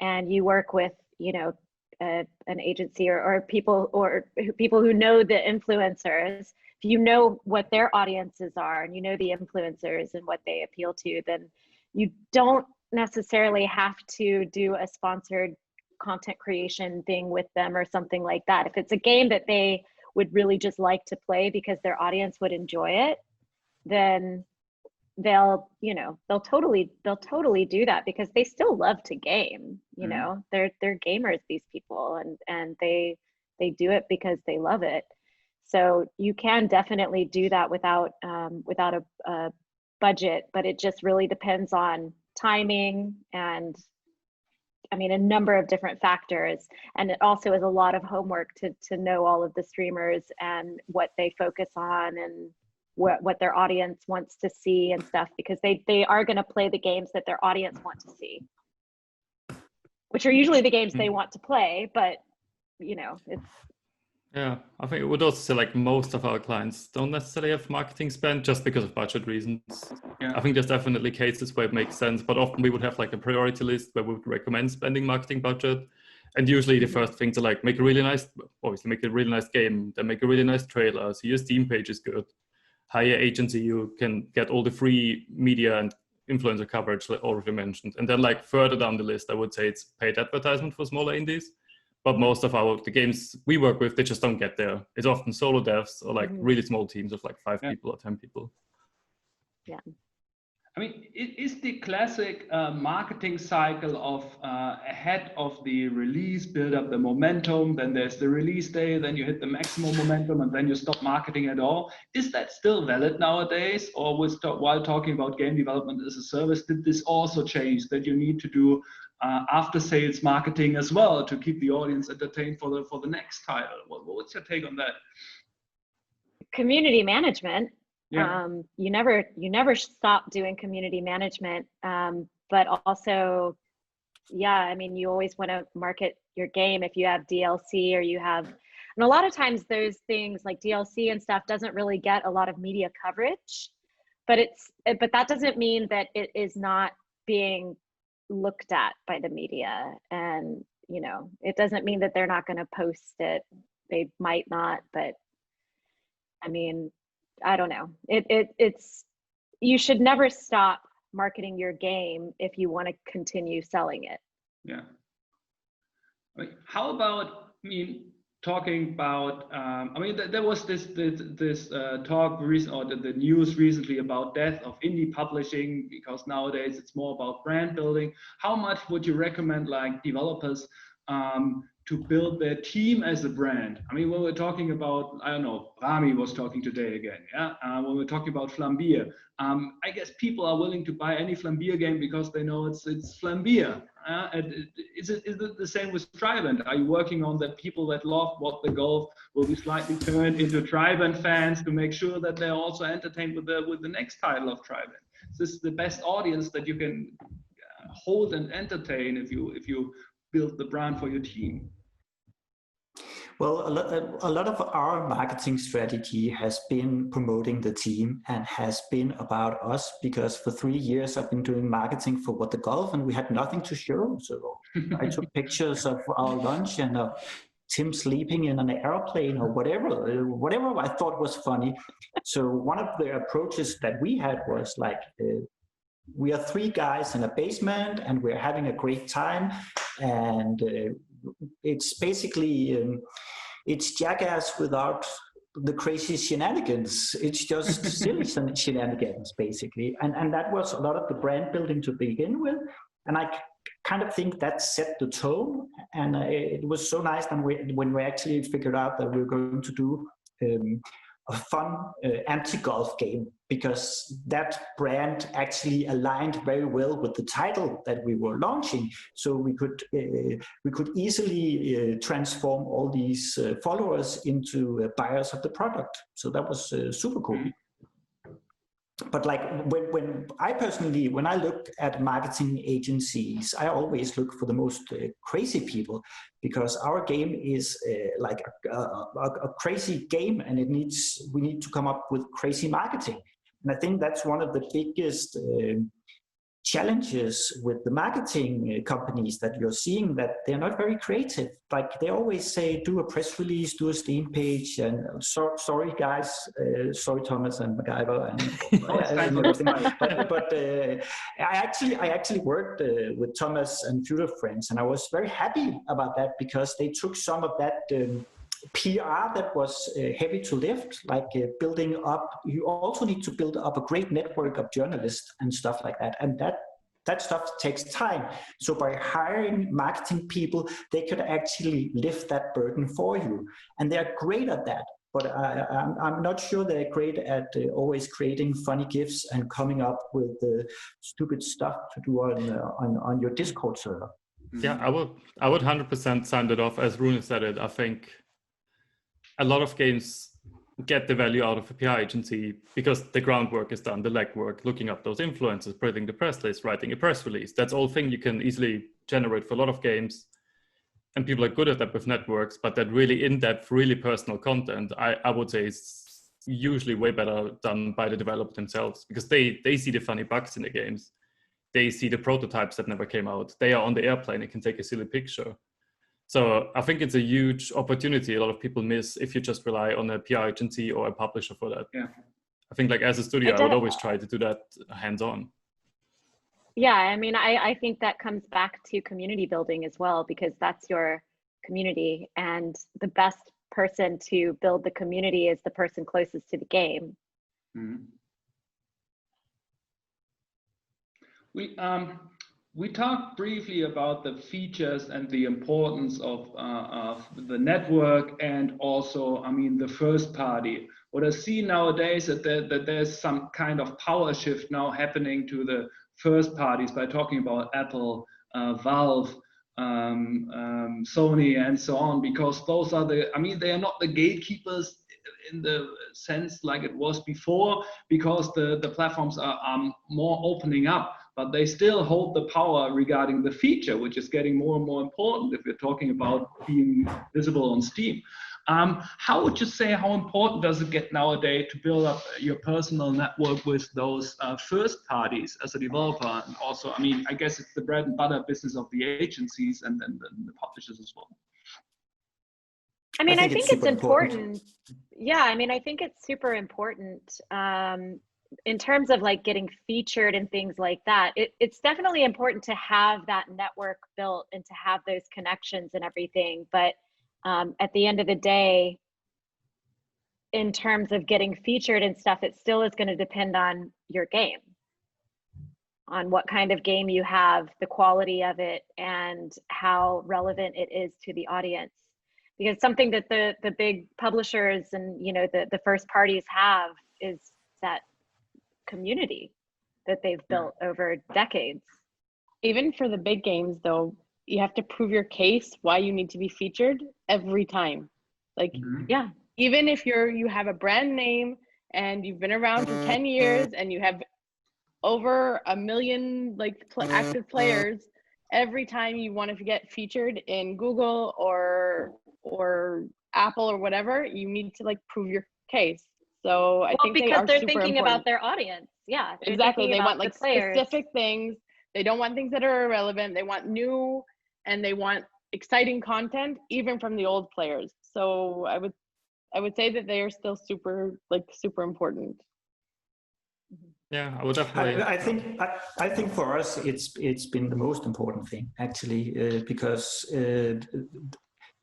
and you work with, you know, an agency or people who know the influencers, if you know what their audiences are and you know the influencers and what they appeal to, then you don't necessarily have to do a sponsored content creation thing with them or something like that. If it's a game that they would really just like to play because their audience would enjoy it, then they'll totally do that, because they still love to game. You know, they're gamers, these people, and they do it because they love it. So you can definitely do that without a budget, but it just really depends on timing and, I mean, a number of different factors. And it also is a lot of homework to know all of the streamers and what they focus on and what their audience wants to see and stuff, because they are going to play the games that their audience want to see, which are usually the games they want to play. But, you know, it's... Yeah, I think it would also say like most of our clients don't necessarily have marketing spend just because of budget reasons. Yeah. I think there's definitely cases where it makes sense, but often we would have like a priority list where we would recommend spending marketing budget. And usually the first thing to like make a really nice game, then make a really nice trailer, so your Steam page is good. Hire agency, you can get all the free media and influencer coverage like already mentioned. And then like further down the list, I would say it's paid advertisement for smaller indies. But most of the games we work with, they just don't get there. It's often solo devs or like really small teams of like 5 people or 10 people. Yeah. I mean, it is the classic marketing cycle of ahead of the release, build up the momentum, then there's the release day, then you hit the maximum momentum, and then you stop marketing at all. Is that still valid nowadays? Or while talking about game development as a service, did this also change, that you need to do after sales marketing as well to keep the audience entertained for the next title? What's your take on that? Community management. Yeah. You never stop doing community management, but also, yeah, I mean, you always want to market your game if you have DLC or you have, and a lot of times those things like DLC and stuff doesn't really get a lot of media coverage, but that doesn't mean that it is not being looked at by the media. And, you know, it doesn't mean that they're not going to post it. They might not, but I mean, I don't know. It's you should never stop marketing your game if you want to continue selling it. Yeah. How about, I mean, talking about, I mean, there was this talk recently, or the news recently about death of indie publishing, because nowadays it's more about brand building. How much would you recommend like developers to build their team as a brand? I mean, when we're talking about, I don't know, Rami was talking today again, yeah? When we're talking about Flambeer, I guess people are willing to buy any Flambeer game because they know it's Flambeer. Is it the same with Triband? Are you working on that people that love What the Golf will be slightly turned into Triband fans to make sure that they're also entertained with the next title of Triband? This is the best audience that you can hold and entertain if you build the brand for your team. Well, a lot of our marketing strategy has been promoting the team and has been about us, because for 3 years I've been doing marketing for What the Golf and we had nothing to show. So I took pictures of our lunch and of Tim sleeping in an airplane or whatever I thought was funny. So one of the approaches that we had was like, we are 3 guys in a basement and we're having a great time, and it's basically it's Jackass without the crazy shenanigans. It's just silly shenanigans basically, and that was a lot of the brand building to begin with, and I kind of think that set the tone. And it was so nice when we actually figured out that we were going to do a fun anti-golf game, because that brand actually aligned very well with the title that we were launching. So we could easily transform all these followers into buyers of the product. So that was super cool. But like when I look at marketing agencies, I always look for the most crazy people, because our game is like a crazy game, and we need to come up with crazy marketing. And I think that's one of the biggest challenges with the marketing companies that you're seeing, that they're not very creative. Like they always say, do a press release, do a Steam page, and sorry guys, sorry Thomas and McIver, and everything. But I actually worked with Thomas and Future Friends, and I was very happy about that because they took some of that PR that was heavy to lift, like building up. You also need to build up a great network of journalists and stuff like that, and that stuff takes time. So by hiring marketing people, they could actually lift that burden for you, and they're great at that. But I'm not sure they're great at always creating funny GIFs and coming up with stupid stuff to do on your Discord server. Yeah, I would 100% sign it off as Rune said it. I think a lot of games get the value out of a PR agency because the groundwork is done, the legwork, looking up those influencers, printing the press list, writing a press release. That's all thing you can easily generate for a lot of games. And people are good at that with networks, but that really in-depth, really personal content, I would say is usually way better done by the developers themselves because they see the funny bugs in the games. They see the prototypes that never came out. They are on the airplane and can take a silly picture. So I think it's a huge opportunity a lot of people miss if you just rely on a PR agency or a publisher for that. Yeah. I think like as a studio, I would always try to do that hands-on. Yeah, I mean, I think that comes back to community building as well, because that's your community, and the best person to build the community is the person closest to the game. Mm-hmm. We talked briefly about the features and the importance of the network, and also, I mean, the first party. What I see nowadays is that there's some kind of power shift now happening to the first parties by talking about Apple, Valve, Sony, and so on, because those are they are not the gatekeepers in the sense like it was before, because the platforms are more opening up, but they still hold the power regarding the feature, which is getting more and more important if we're talking about being visible on Steam. How would you say, how important does it get nowadays to build up your personal network with those first parties as a developer? And also, I mean, I guess it's the bread and butter business of the agencies and then the publishers as well. I mean, I think it's important. Yeah, I mean, I think it's super important in terms of like getting featured and things like that. It's definitely important to have that network built and to have those connections and everything. But at the end of the day, in terms of getting featured and stuff, it still is going to depend on your game, on what kind of game you have, the quality of it, and how relevant it is to the audience. Because something that the big publishers and the first parties have is that community that they've built over decades. Even for the big games though, you have to prove your case why you need to be featured every time. Like, yeah, even if you have a brand name and you've been around for 10 years and you have over 1 million active players, every time you want to get featured in Google or Apple or whatever, you need to prove your case. So I think because they're thinking important. about their audience. Yeah, exactly. They want players. Specific things. They don't want things that are irrelevant. They want new, and they want exciting content, even from the old players. So I would say that they are still super important. Yeah, I would definitely. I think for us it's been the most important thing actually, because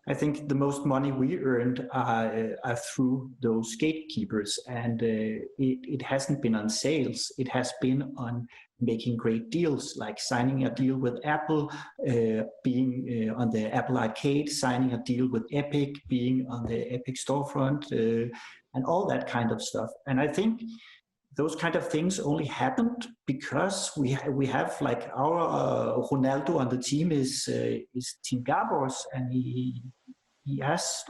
I think the most money we earned are through those gatekeepers, and it hasn't been on sales. It has been on making great deals, like signing a deal with Apple, being on the Apple Arcade, signing a deal with Epic, being on the Epic storefront, and all that kind of stuff. And I think those kind of things only happened because we have our Ronaldo on the team is Team Gabors, and he has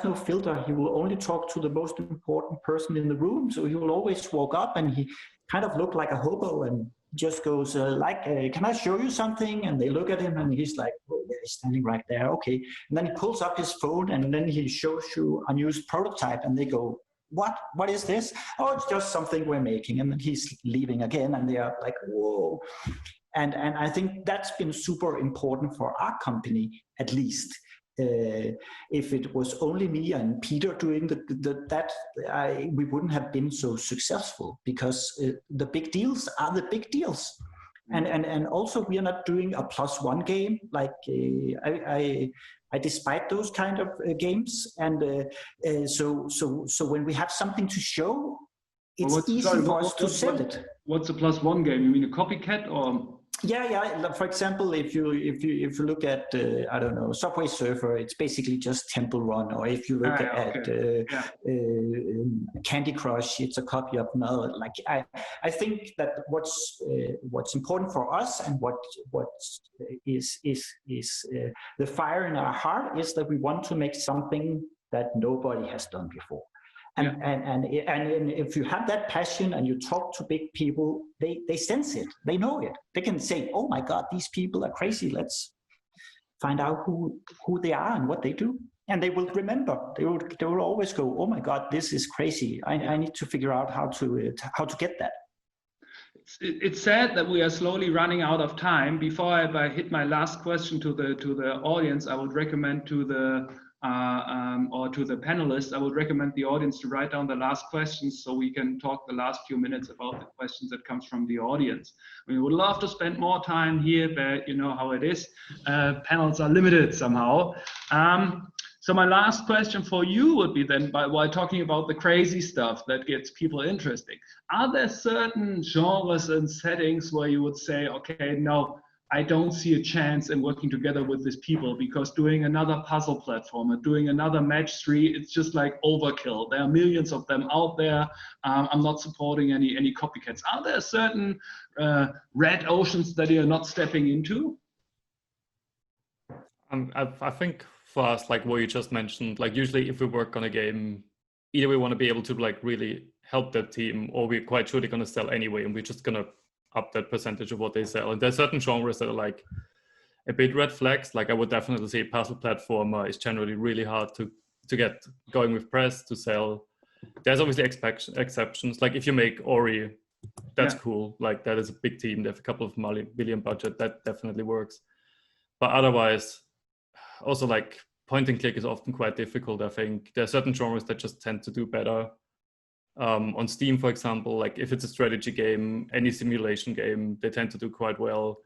no filter. He will only talk to the most important person in the room. So he will always walk up and he kind of look like a hobo and just goes can I show you something? And they look at him and he's like, oh yeah, he's standing right there. Okay. And then he pulls up his phone and then he shows you a new prototype and they go, what is this? Oh, it's just something we're making. And then he's leaving again, and they are like, whoa. And I think that's been super important for our company, at least. If it was only me and Peter doing we wouldn't have been so successful, because the big deals are the big deals. And also we are not doing a +1 game. Like I despise those kind of games. And so when we have something to show, it's easy for us to sell it. What's a +1 game? You mean a copycat or? Yeah. For example, if you look at I don't know, Subway Surfer, it's basically just Temple Run. Or if you look at Candy Crush, it's a copy of another. Like I think that what's important for us, and what is the fire in our heart, is that we want to make something that nobody has done before. And if you have that passion and you talk to big people, they sense it, they know it. They can say, oh my God, these people are crazy. Let's find out who they are and what they do. And they will remember. They will always go, oh my God, this is crazy. I need to figure out how to get that. It's sad that we are slowly running out of time. Before I hit my last question to the audience, I would recommend to the panelists, I would recommend the audience to write down the last questions, so we can talk the last few minutes about the questions that comes from the audience. We would love to spend more time here, but you know how it is. Panels are limited somehow. So my last question for you would be then, while talking about the crazy stuff that gets people interested, are there certain genres and settings where you would say, okay, no, I don't see a chance in working together with these people, because doing another puzzle platformer, doing another match 3, it's just like overkill. There are millions of them out there. I'm not supporting any copycats. Are there certain red oceans that you're not stepping into? I think for us, like what you just mentioned, like usually if we work on a game, either we want to be able to like really help that team, or we're quite sure they're going to sell anyway, and we're just going to up that percentage of what they sell. And there's certain genres that are like a bit red flags. Like I would definitely say puzzle platformer is generally really hard to get going with press to sell. There's obviously exceptions. Like if you make Ori, that's cool. Like that is a big team. They have a couple of billion budget. That definitely works. But otherwise, also like point and click is often quite difficult. I think there are certain genres that just tend to do better. On Steam, for example, like if it's a strategy game, any simulation game, they tend to do quite well.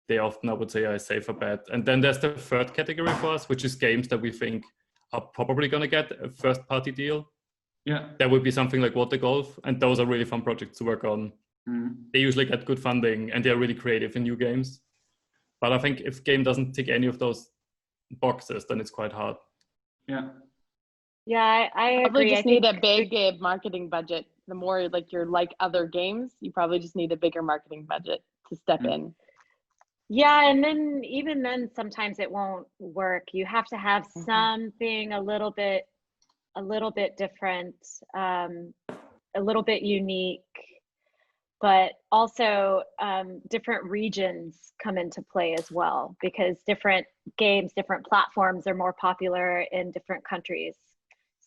They often, I would say, are a safer bet. And then there's the third category for us, which is games that we think are probably going to get a first-party deal. Yeah, that would be something like Water Golf, and those are really fun projects to work on. They usually get good funding, and they're really creative in new games. But I think if game doesn't tick any of those boxes, then it's quite hard. Yeah, I agree. Probably just need a big marketing budget. The more like you're like other games, you probably just need a bigger marketing budget to step in. Yeah, and then even then, sometimes it won't work. You have to have something a little bit different, a little bit unique, but also different regions come into play as well, because different games, different platforms are more popular in different countries.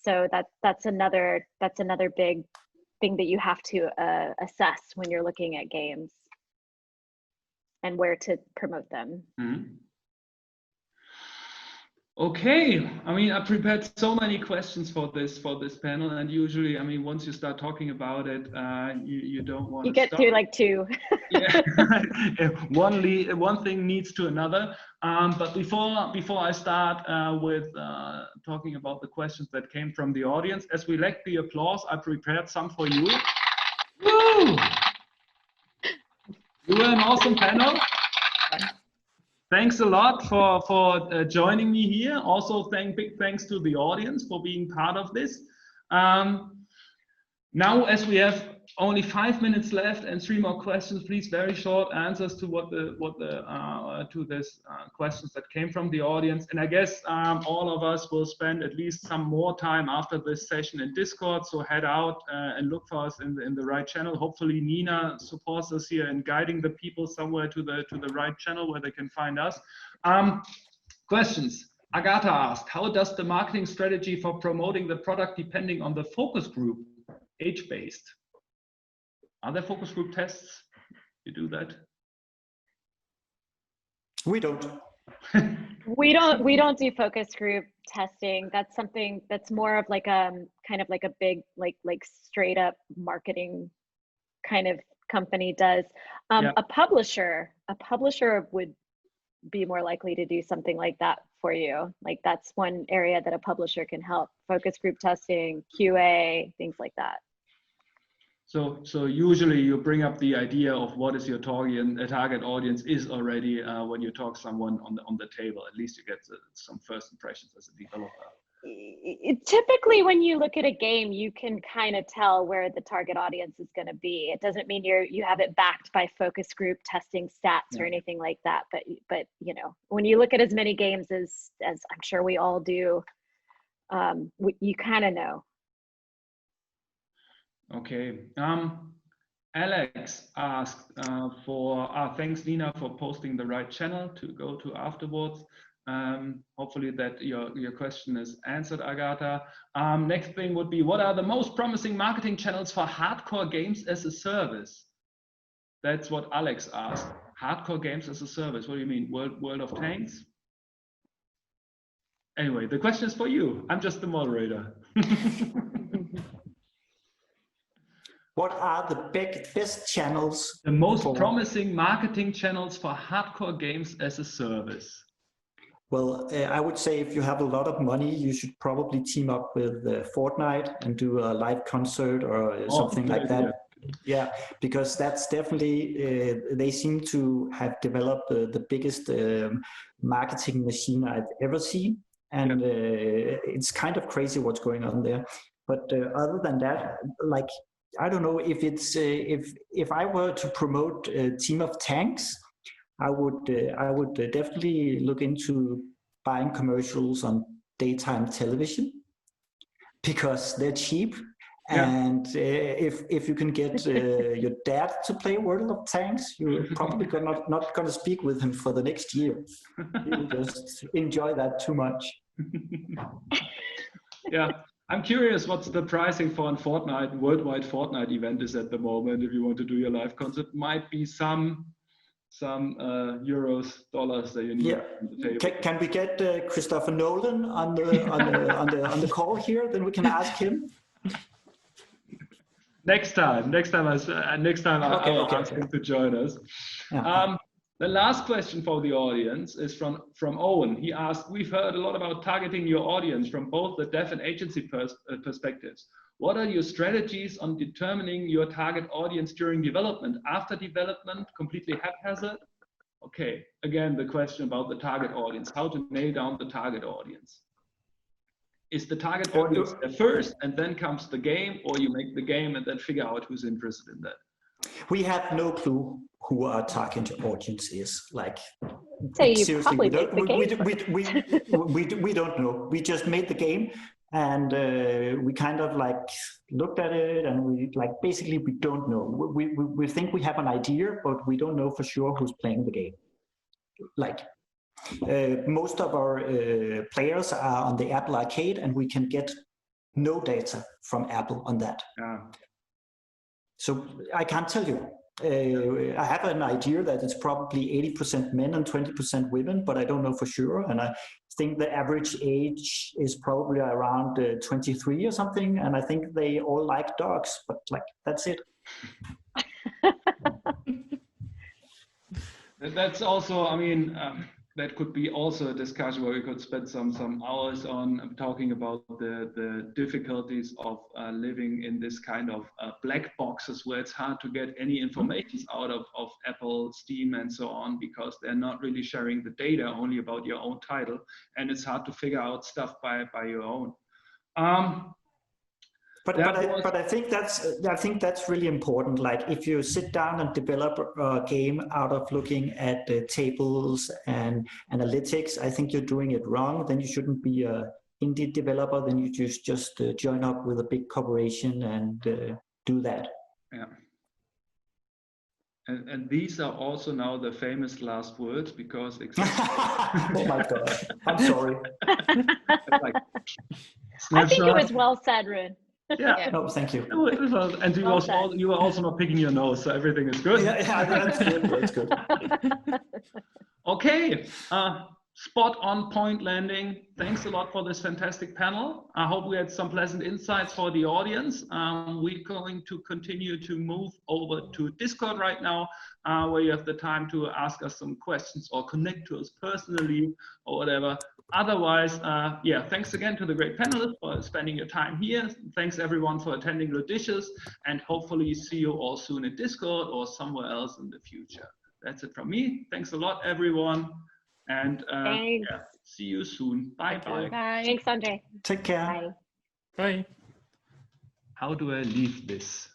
So that's another big thing that you have to assess when you're looking at games and where to promote them. Okay, I mean, I prepared so many questions for this panel, and usually, I mean, once you start talking about it, you don't want to get stop. through like 2. One thing leads to another. But before I start with talking about the questions that came from the audience, as we lack the applause, I prepared some for you. Woo! You were an awesome panel. Thanks a lot for joining me here. Also, big thanks to the audience for being part of this. Now, as we have only 5 minutes left and 3 more questions, please very short answers to this questions that came from the audience. And I guess all of us will spend at least some more time after this session in Discord. So head out and look for us in the right channel. Hopefully Nina supports us here in guiding the people somewhere to the right channel where they can find us. Questions. Agatha asked, how does the marketing strategy for promoting the product depending on the focus group, age-based? Are there focus group tests? You do that? We don't. We don't do focus group testing. That's something that's more of like kind of like a big like straight up marketing kind of company does. A publisher would be more likely to do something like that for you. Like that's one area that a publisher can help. Focus group testing, QA, things like that. So usually you bring up the idea of what is your target audience is already when you talk someone on the table. At least you get some first impressions as a developer. Typically, when you look at a game, you can kind of tell where the target audience is going to be. It doesn't mean you have it backed by focus group testing stats or anything like that. But you know, when you look at as many games as I'm sure we all do, you kind of know. Okay. Alex asked thanks Nina for posting the right channel to go to afterwards. Hopefully that your question is answered, Agatha. Next thing would be, what are the most promising marketing channels for hardcore games as a service? That's what Alex asked. Hardcore games as a service. What do you mean? World of Tanks? Anyway, the question is for you. I'm just the moderator. What are the best channels? The most promising marketing channels for hardcore games as a service. Well, I would say if you have a lot of money, you should probably team up with Fortnite and do a live concert or something like that. Yeah, because that's definitely, they seem to have developed the biggest marketing machine I've ever seen. And it's kind of crazy what's going on there. But other than that, like, I don't know if it's, if I were to promote a team of tanks, I would definitely look into buying commercials on daytime television because they're cheap. Yeah. And if you can get your dad to play World of Tanks, you're probably not going to speak with him for the next year. You just enjoy that too much. Yeah. I'm curious what's the pricing for a worldwide Fortnite event is at the moment. If you want to do your live concert, might be some euros, dollars that you need. Yeah. On the table. Can we get Christopher Nolan on the call here? Then we can ask him. Next time I'll ask him to join us. Yeah. The last question for the audience is from Owen. He asked, we've heard a lot about targeting your audience from both the dev and agency perspectives. What are your strategies on determining your target audience during development? After development, completely haphazard? Okay, again, the question about the target audience, how to nail down the target audience. Is the target audience there first and then comes the game, or you make the game and then figure out who's interested in that? We have no clue who our target audience is. Like, so you probably make the game. We don't know. We just made the game, and we kind of like looked at it, and we like basically we don't know. We think we have an idea, but we don't know for sure who's playing the game. Like most of our players are on the Apple Arcade, and we can get no data from Apple on that. Yeah. So I can't tell you. I have an idea that it's probably 80% men and 20% women, but I don't know for sure. And I think the average age is probably around 23 or something. And I think they all like dogs, but like, that's it. That's also, I mean, that could be also a discussion where we could spend some hours on talking about the difficulties of living in this kind of black boxes where it's hard to get any information out of Apple, Steam, and so on, because they're not really sharing the data only about your own title, and it's hard to figure out stuff by your own. But I think that's really important. Like if you sit down and develop a game out of looking at tables and analytics, I think you're doing it wrong. Then you shouldn't be an indie developer. Then you just join up with a big corporation and do that. Yeah. And these are also now the famous last words because exactly. Oh my God, I'm sorry. Like, I think it snapshot. was well said, Rune. Yeah. No, thank you. And Well said. you were also not picking your nose, so everything is good. Yeah, that's good. That's good. Okay, spot on point landing. Thanks a lot for this fantastic panel. I hope we had some pleasant insights for the audience. We're going to continue to move over to Discord right now, where you have the time to ask us some questions or connect to us personally or whatever. Otherwise, yeah, thanks again to the great panelists for spending your time here. Thanks everyone for attending Ludicious, and hopefully see you all soon in Discord or somewhere else in the future. That's it from me. Thanks a lot, everyone. And yeah, see you soon. Bye-bye. Bye. Thanks, André. Take care. Bye. Bye. How do I leave this?